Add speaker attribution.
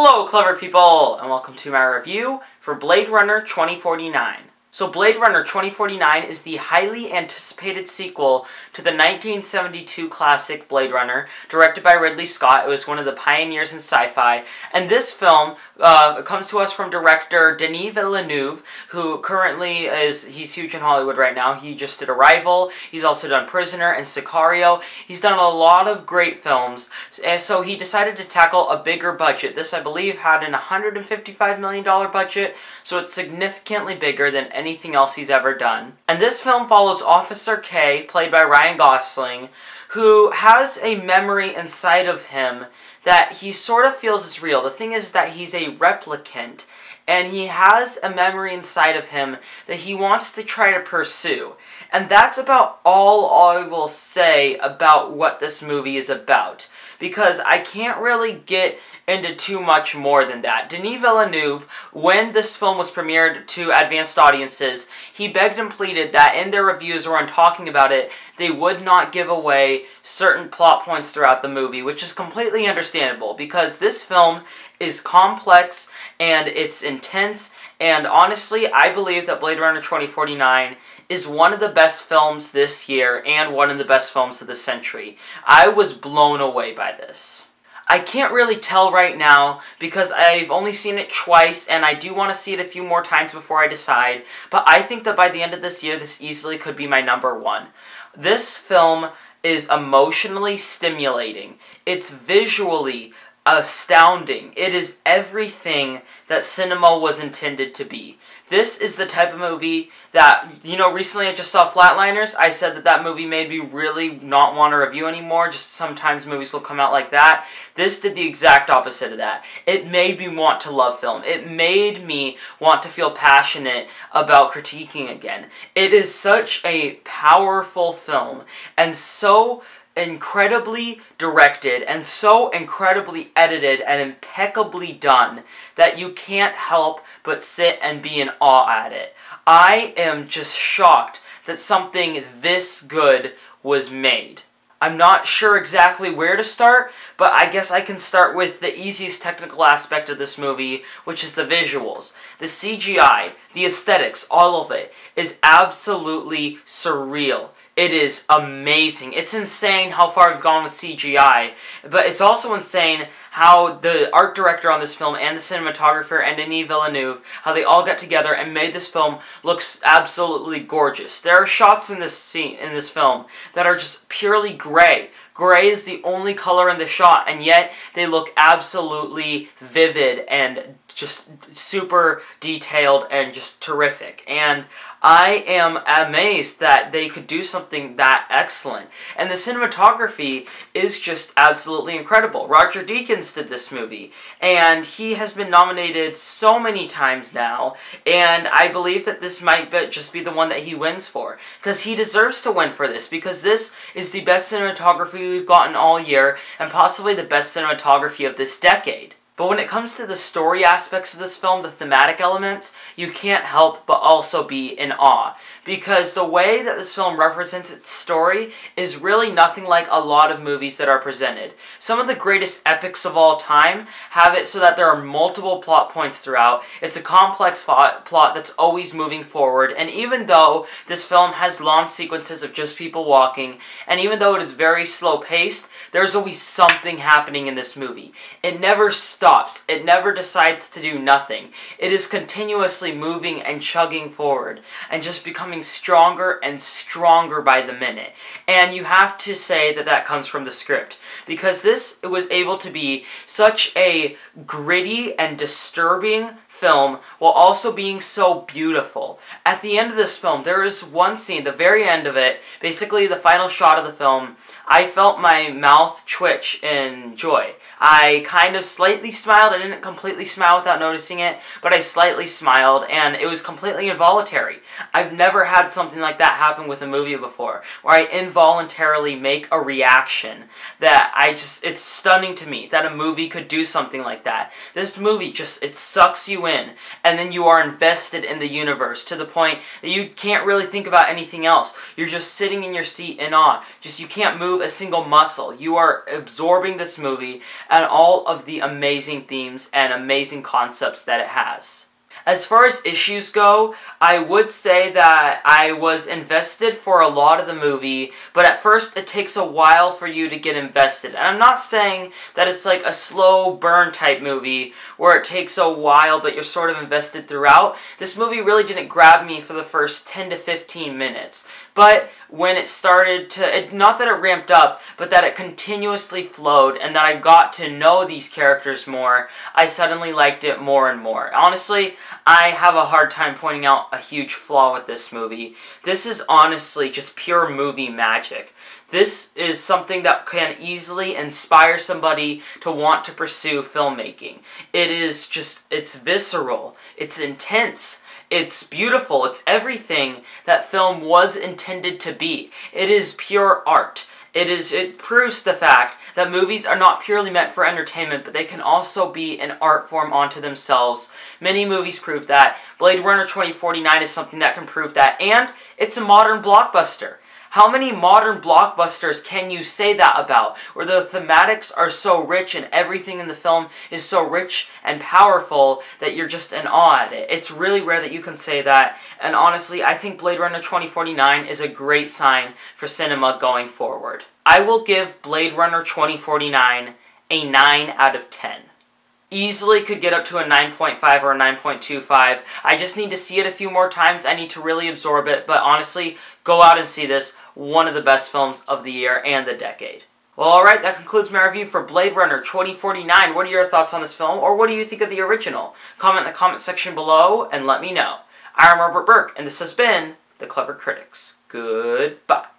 Speaker 1: Hello, clever people, and welcome to my review for Blade Runner 2049. So Blade Runner 2049 is the highly anticipated sequel to the 1972 classic Blade Runner, directed by Ridley Scott. It was one of the pioneers in sci-fi, and this film comes to us from director Denis Villeneuve, who currently he's huge in Hollywood right now. He just did Arrival, he's also done Prisoner and Sicario. He's done a lot of great films, and so he decided to tackle a bigger budget. This, I believe, had an $155 million budget, so it's significantly bigger than anything else he's ever done. And this film follows Officer K, played by Ryan Gosling, who has a memory inside of him that he sort of feels is real. The thing is that he's a replicant, and he has a memory inside of him that he wants to try to pursue. And that's about all I will say about what this movie is about, because I can't really get into too much more than that. Denis Villeneuve, when this film was premiered to advanced audiences, he begged and pleaded that in their reviews or when talking about it, they would not give away certain plot points throughout the movie, which is completely understandable, because this film is complex and it's intense, and honestly, I believe that Blade Runner 2049 is one of the best films this year and one of the best films of the century. I was blown away by this. I can't really tell right now because I've only seen it twice and I do want to see it a few more times before I decide, but I think that by the end of this year this easily could be my #1. This film is emotionally stimulating. It's visually astounding. It is everything that cinema was intended to be. This is the type of movie that, recently I just saw Flatliners. I said that that movie made me really not want to review anymore. Just sometimes movies will come out like that. This did the exact opposite of that. It made me want to love film. It made me want to feel passionate about critiquing again. It is such a powerful film and so incredibly directed and so incredibly edited and impeccably done that you can't help but sit and be in awe at it. I am just shocked that something this good was made. I'm not sure exactly where to start, but I guess I can start with the easiest technical aspect of this movie, which is the visuals. The CGI, the aesthetics, all of it is absolutely surreal. It is amazing. It's insane how far we've gone with CGI, but it's also insane how the art director on this film and the cinematographer and Denis Villeneuve, how they all got together and made this film look absolutely gorgeous. There are shots in this film that are just purely gray. Gray is the only color in the shot, and yet they look absolutely vivid and just super detailed and just terrific. And I am amazed that they could do something that excellent. And the cinematography is just absolutely incredible. Roger Deakins did this movie, and he has been nominated so many times now, and I believe that this might just be the one that he wins for, because he deserves to win for this, because this is the best cinematography we've gotten all year, and possibly the best cinematography of this decade. But when it comes to the story aspects of this film, the thematic elements, you can't help but also be in awe. Because the way that this film represents its story is really nothing like a lot of movies that are presented. Some of the greatest epics of all time have it so that there are multiple plot points throughout. It's a complex plot that's always moving forward. And even though this film has long sequences of just people walking, and even though it is very slow paced, there's always something happening in this movie. It never stops. It never decides to do nothing. It is continuously moving and chugging forward and just becoming stronger and stronger by the minute. And you have to say that that comes from the script, because this was able to be such a gritty and disturbing film while also being so beautiful. At the end of this film, there is one scene, the very end of it, basically the final shot of the film, I felt my mouth twitch in joy. I kind of slightly smiled. I didn't completely smile without noticing it, but I slightly smiled, and it was completely involuntary. I've never had something like that happen with a movie before, where I involuntarily make a reaction that it's stunning to me that a movie could do something like that. This movie it sucks you in, and then you are invested in the universe to the point that you can't really think about anything else. You're just sitting in your seat in awe. You can't move move a single muscle. You are absorbing this movie and all of the amazing themes and amazing concepts that it has. As far as issues go, I would say that I was invested for a lot of the movie, but at first it takes a while for you to get invested. And I'm not saying that it's like a slow burn type movie where it takes a while but you're sort of invested throughout. This movie really didn't grab me for the first 10 to 15 minutes. But when it started to, not that it ramped up, but that it continuously flowed and that I got to know these characters more, I suddenly liked it more and more. Honestly, I have a hard time pointing out a huge flaw with this movie. This is honestly just pure movie magic. This is something that can easily inspire somebody to want to pursue filmmaking. It is just, it's visceral, it's intense, it's beautiful, it's everything that film was intended to be. It is pure art. It proves the fact that movies are not purely meant for entertainment, but they can also be an art form unto themselves. Many movies prove that. Blade Runner 2049 is something that can prove that, and it's a modern blockbuster. How many modern blockbusters can you say that about, where the thematics are so rich and everything in the film is so rich and powerful that you're just in awe at it? It's really rare that you can say that, and honestly, I think Blade Runner 2049 is a great sign for cinema going forward. I will give Blade Runner 2049 a 9 out of 10. Easily could get up to a 9.5 or a 9.25. I just need to see it a few more times. I need to really absorb it, but honestly, go out and see this. One of the best films of the year and the decade. Well, alright, that concludes my review for Blade Runner 2049. What are your thoughts on this film, or what do you think of the original? Comment in the comment section below and let me know. I'm Robert Burke, and this has been The Clever Critics. Goodbye.